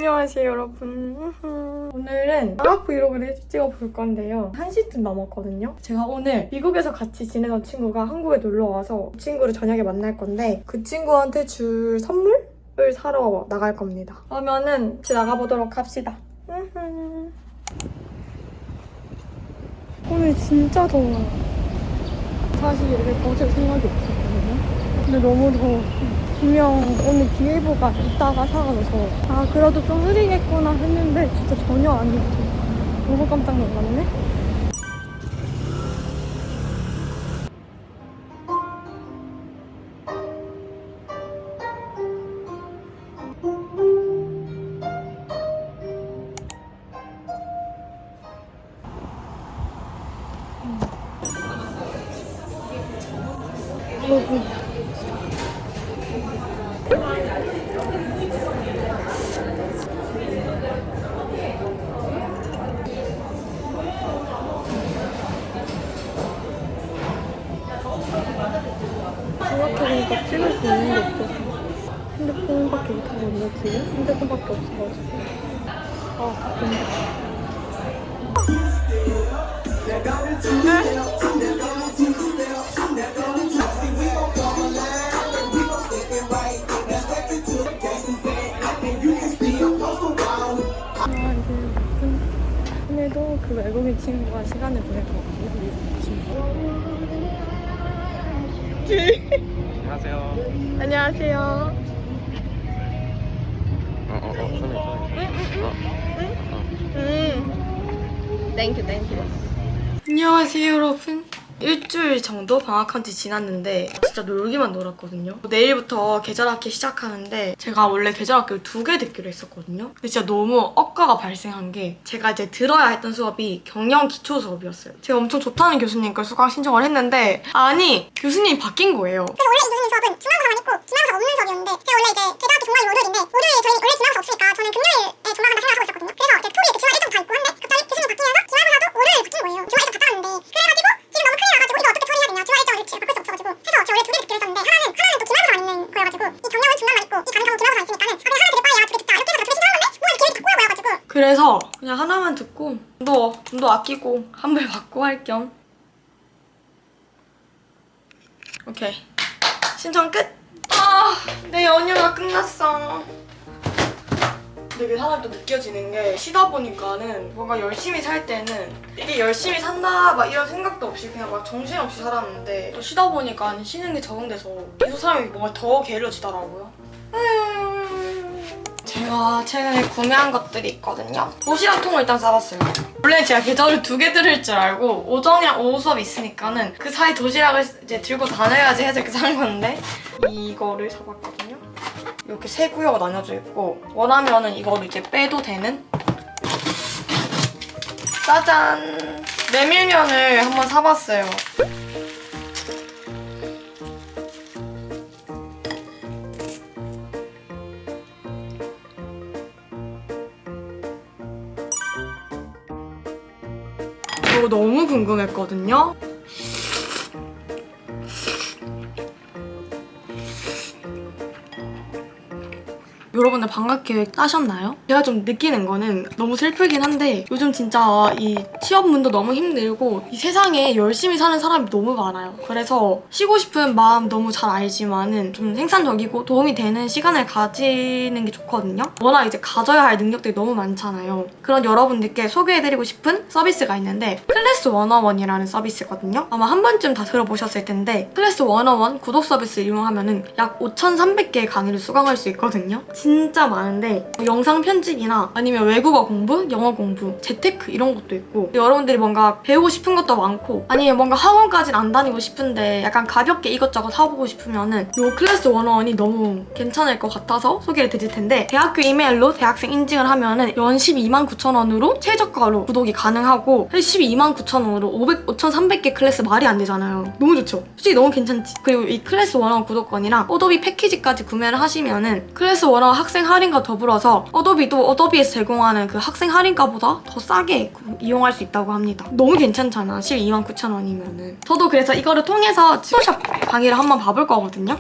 안녕하세요 여러분. 오늘은 방학 브이로그를 찍어볼 건데요. 1시쯤 넘었거든요. 제가 오늘 미국에서 같이 지내던 친구가 한국에 놀러와서 그 친구를 저녁에 만날 건데 그 친구한테 줄 선물을 사러 나갈 겁니다. 그러면은 같이 나가보도록 합시다. 오늘 진짜 더워. 사실 이렇게 벗을 생각이 없었거든요. 근데 너무 더워. 분명 오늘 기예보가 이따가 사가서 그래도 좀 흐리겠구나 했는데 진짜 전혀 아니었죠. 너무 깜짝 놀랐네. 생각해보니까 찍을 수 있는 게 없어서 핸드폰밖에 못하거든요. 지금 핸드폰밖에 없어가지고 바쁜데. 오늘도 그 외국인 친구가 시간을 보낼 것 같아요. 미국 친구. 안녕하세요. 안녕하세요. 땡큐. 안녕하세요 여러분. 일주일 정도 방학한 지 지났는데 진짜 놀기만 놀았거든요. 내일부터 계절학기 시작하는데 제가 원래 계절학기를 2개 듣기로 했었거든요. 근데 진짜 너무 억가가 발생한 게 제가 이제 들어야 했던 수업이 경영 기초 수업이었어요. 제가 엄청 좋다는 교수님 걸 수강 신청을 했는데 아니 교수님이 바뀐 거예요. 그래서 원래 이 교수님 수업은 중간고사만 있고 중간고사 없는 수업이었는데 제가 원래 이제 계절학기 종강이 월요일인데 월요일에 저희는 원래 중간고사 없으니까 저는 금요일에 중간고사 생각하고 있었거든요. 그래서 이제 토요일 그 중간 1등 다 있고 한데 갑자기 교수님 바뀌면서 중간고사도 월요일에 바뀐 거예요. 중간 1등 다 따랐는데 그래가지고 지금 너무 큰일 나가지고 이거 어떻게 처리해야 되냐. 중간 1등을 바꿀 수 없어가지고 해서 제가 원래 2개 듣기로 했었는데 하나는 또 기말고사만 있는 거여가지고 이 경영은 중간만 있고 이 가능하고 기말고사 있으니까는 그냥 하나 되게 빨리 2개 듣자 이렇게 해서 2개 신청한 건데 뭔가 기획이 다 꼬여보여가지고 그래서 그냥 하나만 듣고 돈도 아끼고 환불 받고 할 겸 오케이 신청 끝! 내 연휴가 끝났어. 근데 이게 사람이 또 느껴지는 게 쉬다 보니까는 뭔가 열심히 살 때는 이게 열심히 산다 막 이런 생각도 없이 그냥 막 정신없이 살았는데 또 쉬다 보니까 쉬는 게 적응돼서 계속 사람이 뭔가 더 게을러지더라고요. 제가 최근에 구매한 것들이 있거든요. 도시락 통을 일단 싸봤어요. 원래 제가 계절을 2개 들을 줄 알고 오전이랑 오후 수업이 있으니까는 그 사이 도시락을 이제 들고 다녀야지 해서 이렇게 산 건데 이거를 사봤거든요. 이렇게 3구역으로 나뉘어져 있고 원하면은 이거를 이제 빼도 되는 짜잔! 메밀면을 한번 사봤어요. 이거 너무 궁금했거든요. 여러분들 방학 계획 짜셨나요? 제가 좀 느끼는 거는 너무 슬프긴 한데 요즘 진짜 이 취업문도 너무 힘들고 이 세상에 열심히 사는 사람이 너무 많아요. 그래서 쉬고 싶은 마음 너무 잘 알지만은 좀 생산적이고 도움이 되는 시간을 가지는 게 좋거든요. 워낙 이제 가져야 할 능력들이 너무 많잖아요. 그런 여러분들께 소개해드리고 싶은 서비스가 있는데 클래스 101이라는 서비스거든요. 아마 한 번쯤 다 들어보셨을 텐데 클래스 101 구독 서비스를 이용하면은 약 5,300개의 강의를 수강할 수 있거든요. 진짜 많은데 영상 편집이나 아니면 외국어 공부, 영어 공부, 재테크 이런 것도 있고 여러분들이 뭔가 배우고 싶은 것도 많고 아니면 뭔가 학원까지는 안 다니고 싶은데 약간 가볍게 이것저것 사보고 싶으면은 이 클래스 101이 너무 괜찮을 것 같아서 소개를 드릴 텐데 대학교 이메일로 대학생 인증을 하면은 연 129,000원으로 최저가로 구독이 가능하고 129,000원으로 5,300개 클래스 말이 안 되잖아요. 너무 좋죠? 솔직히 너무 괜찮지? 그리고 이 클래스 101 구독권이랑 어도비 패키지까지 구매를 하시면은 클래스 101 학생 할인과 더불어서 어도비도 어도비에서 제공하는 그 학생 할인가보다 더 싸게 이용할 수 있다고 합니다. 너무 괜찮잖아. 129,000원이면은. 저도 그래서 이거를 통해서 포토샵 강의를 한번 봐볼 거거든요.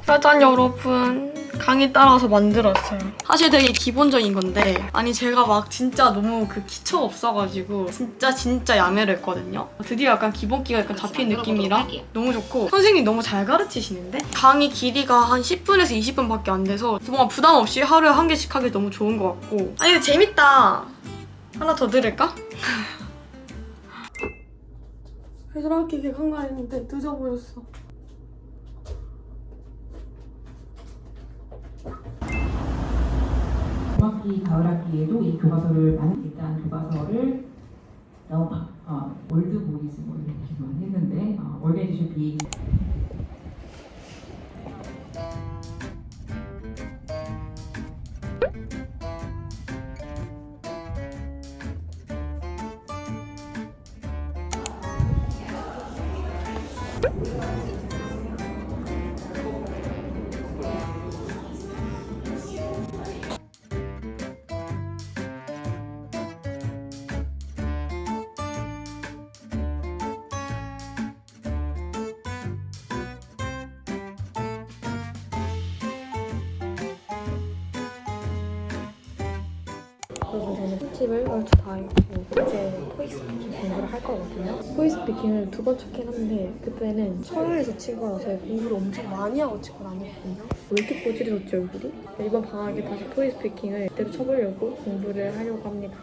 짜잔 여러분, 강의 따라서 만들었어요. 사실 되게 기본적인 건데 아니 제가 막 진짜 너무 그 기초가 없어가지고 진짜 야매를 했거든요. 드디어 약간 기본기가 약간 잡힌 느낌이라 너무 좋고 선생님 너무 잘 가르치시는데 강의 길이가 한 10분에서 20분밖에 안 돼서 뭔가 부담 없이 하루에 한 개씩 하기 너무 좋은 것 같고 아니 근데 재밌다. 하나 더 들을까? 얘들아 기계 한가했는데 늦어버렸어. 봄학기, 가을학기에도 이 교과서를 일단 교과서를 올드 보이즈로 이렇게 했는데 올게이션 비 여러분 저는 꿀팁을 얼추 다 알고 이제 토익 스피킹 공부를 할 거거든요. 토익 스피킹을 2번 쳤긴 한데 그때는 서울에서 친 거라서 공부를 엄청 많이 하고 친 건 아니었거든요. 왜 이렇게 꼬질해졌지 얼굴이? 이번 방학에 다시 토익 스피킹을 그대로 쳐보려고 공부를 하려고 합니다.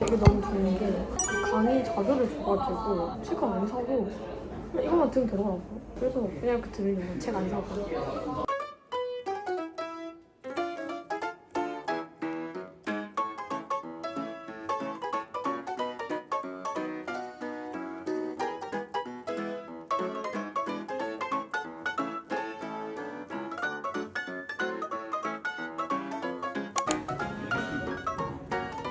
이게 너무 좋은 게 강의 자료를 줘가지고 책 안 사고 이것만 들으면 되더라고요. 그래서 그냥 이렇게 들으려고 책 안 사고.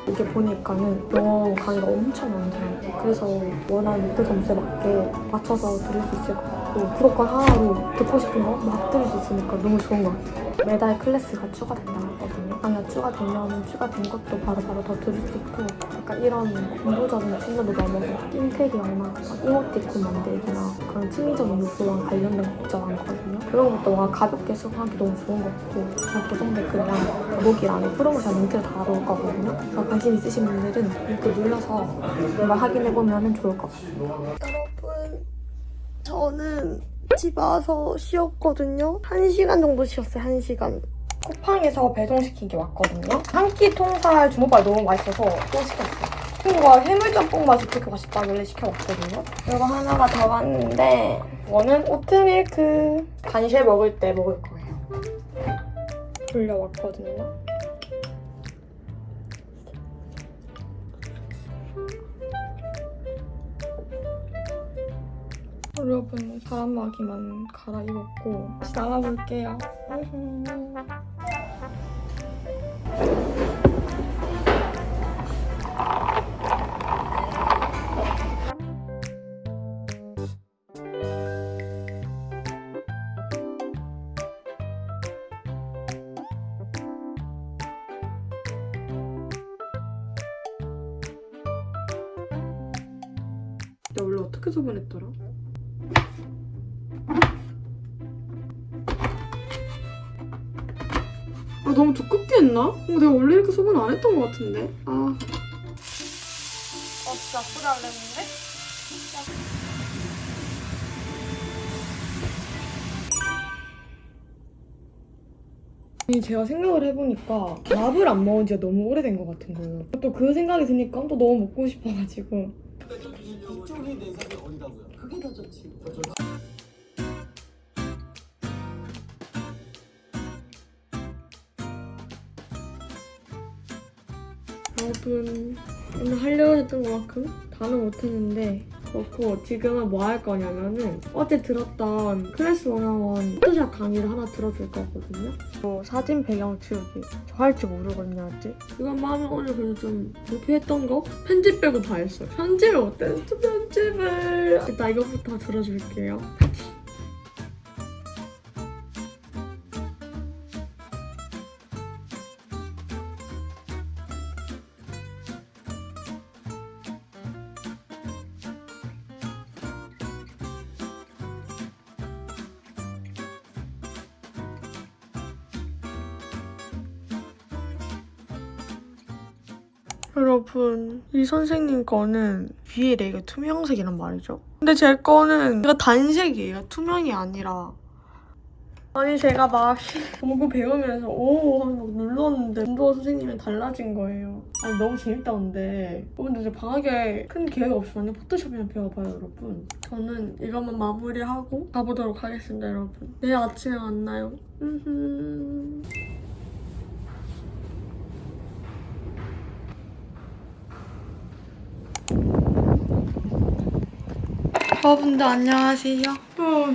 이게 보니까는 영어 강의가 엄청 많더라고요. 그래서 원하는 목표 점수에 맞게 맞춰서 들을 수 있을 것 같고 무조건 하나로 듣고 싶은 거 막 들을 수 있으니까 너무 좋은 것 같아요. 매달 클래스가 추가된다고 하거든요. 강의가 추가되면 추가된 것도 바로바로 더 들을 수 있고 약간 이런 공부적인 측면도 넘어서 인테리어나 이모티콘 만들기나 그런 취미적인 요소랑 관련된 거 진짜 많거든요. 그런 것도 와 가볍게 수업하기 너무 좋은 것 같고 제가 고정 댓글이랑 더보기란에 프로모션 링크를 달아놓을 거거든요. 그래서 관심 있으신 분들은 링크 눌러서 한번 확인해보면 좋을 것 같습니다. 여러분 저는 집 와서 쉬었거든요. 1시간 정도 쉬었어요. 1시간. 쿠팡에서 배송시킨 게 왔거든요. 한 끼 통살 주먹밥이 너무 맛있어서 또 시켰어요. 친구가 해물짬뽕 맛이 그렇게 맛있다길래 시켜봤거든요. 이거 하나가 더 왔는데 이거는 오트밀크. 간식 먹을 때 먹을 거예요. 돌려왔거든요. 여러분 바람막이만 갈아입었고 다시 나가볼게요. 나 원래 어떻게 소변했더라? 아 너무 두껍게 했나? 내가 원래 이렇게 소변 안 했던 것 같은데? 아 진짜 아프지 않았는데? 제가 생각을 해보니까 밥을 안 먹은 지가 너무 오래된 것 같은 거예요. 또 그 생각이 드니까 또 너무 먹고 싶어가지고 이쪽이 내 생각이 어디라고요? 그게 더 좋지. 여러분 오늘 하려고 했던 것만큼 다는 못했는데 그렇고 지금은 뭐 할 거냐면은 어제 들었던 클래스 101 포토샵 강의를 하나 들어줄 거거든요. 사진 배경 치우기 저 할 줄 모르거든요 아직. 그것만 하면 오늘 그래도 좀 목표했던 거 편집 빼고 다 했어요. 편집을 못했어. 편집을 일단 이거부터 들어줄게요. 여러분, 이 선생님 거는 위에 레이가 투명색이란 말이죠. 근데 제 거는 얘가 단색이에요. 투명이 아니라. 아니 제가 막 공부 배우면서 오 하면서 눌렀는데 운동화 선생님은 달라진 거예요. 아니 너무 재밌다 근데. 근데 이제 방학에 큰 계획 없이 완전 포토샵이나 배워봐요 여러분. 저는 이것만 마무리하고 가보도록 하겠습니다 여러분. 내일 아침에 만나요. 여러분들 안녕하세요.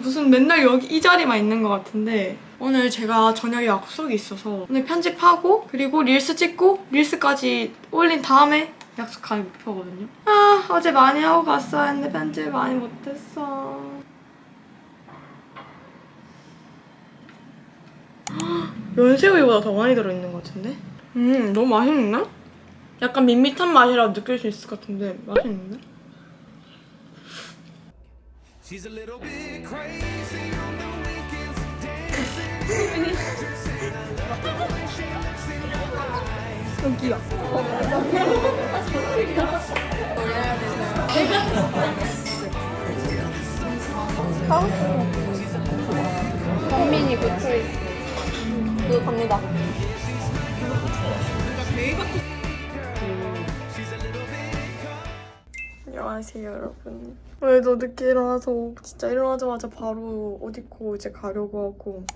무슨 맨날 여기 이 자리만 있는 것 같은데 오늘 제가 저녁에 약속이 있어서 오늘 편집하고 그리고 릴스 찍고 릴스까지 올린 다음에 약속할 목표거든요. 어제 많이 하고 갔어야 했는데 편집 많이 못했어. 연새우보다 더 많이 들어있는 것 같은데? 너무 맛있는데? 약간 밋밋한 맛이라 느낄 수 있을 것 같은데 맛있는데? She's a little bit crazy on the weekends, dancing. 여기요. 전민이 붙어있어. 그거 갑니다. 안녕하세요 여러분. 오늘도 늦게 일어나서 진짜 일어나자마자 바로 옷 입고 이제 가려고 하고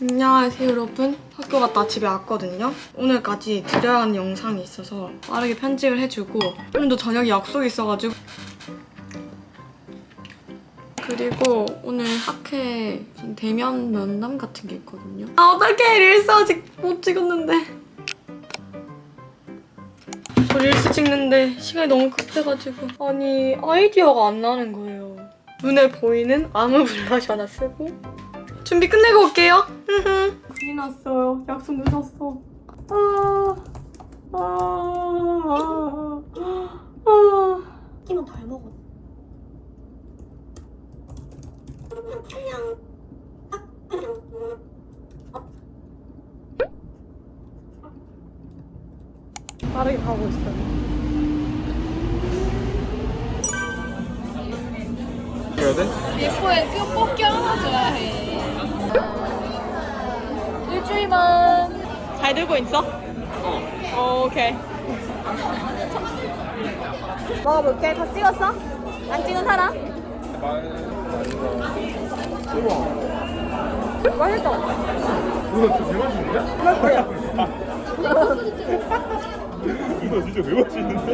안녕하세요 여러분. 학교 갔다 집에 왔거든요. 오늘까지 드려야 하는 영상이 있어서 빠르게 편집을 해주고 오늘도 저녁에 약속이 있어가지고 그리고 오늘 학회 대면 면담 같은 게 있거든요. 어떡해 릴스 아직 못 찍었는데 저 릴스 찍는데 시간이 너무 급해가지고 아니 아이디어가 안 나는 거예요. 눈에 보이는 아무 블러셔 하나 쓰고 준비 끝내고 올게요. 큰일 났어요. 약속 늦었어. 끼만 잘 먹어. 빠르게 가고 있어요. 해야 돼? 예뻐해. 뼈 뽑기 안아줘야 해. 일주일만. 잘 들고 있어? 오케이. 먹어볼게. 다 찍었어? 안 찍은 사람? 맛있다. 이거 진짜 대맛있는데? 이거 진짜 대맛있는데?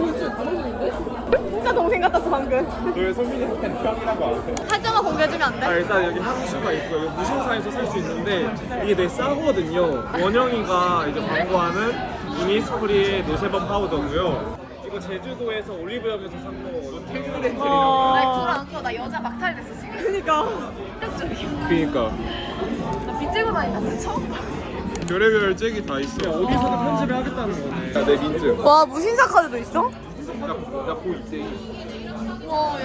진짜 동생 같았어 방금. 너왜 소민이한테 형이라고 안 해? 사진만 공개해주면 안 돼? 일단 여기 향수가 있고 여기 무신사에서 살 수 있는데 이게 되게 싸거든요. 원영이가 이제 광고하는 이니스프리의 노세범 파우더고요. 이거 제주도에서 올리브영에서 산 거 태그렌젤이라고. 안 껴. 나 여자 막탈 됐어 지금. 그니까. 그니까 나 빗들고 다닌다. 처음 봐. 별의별 잭이 다 있어. 어디서든 편집을 하겠다는 거네. 야, 내 민증. 와 무신사 카드도 있어? 나고 이제. 와,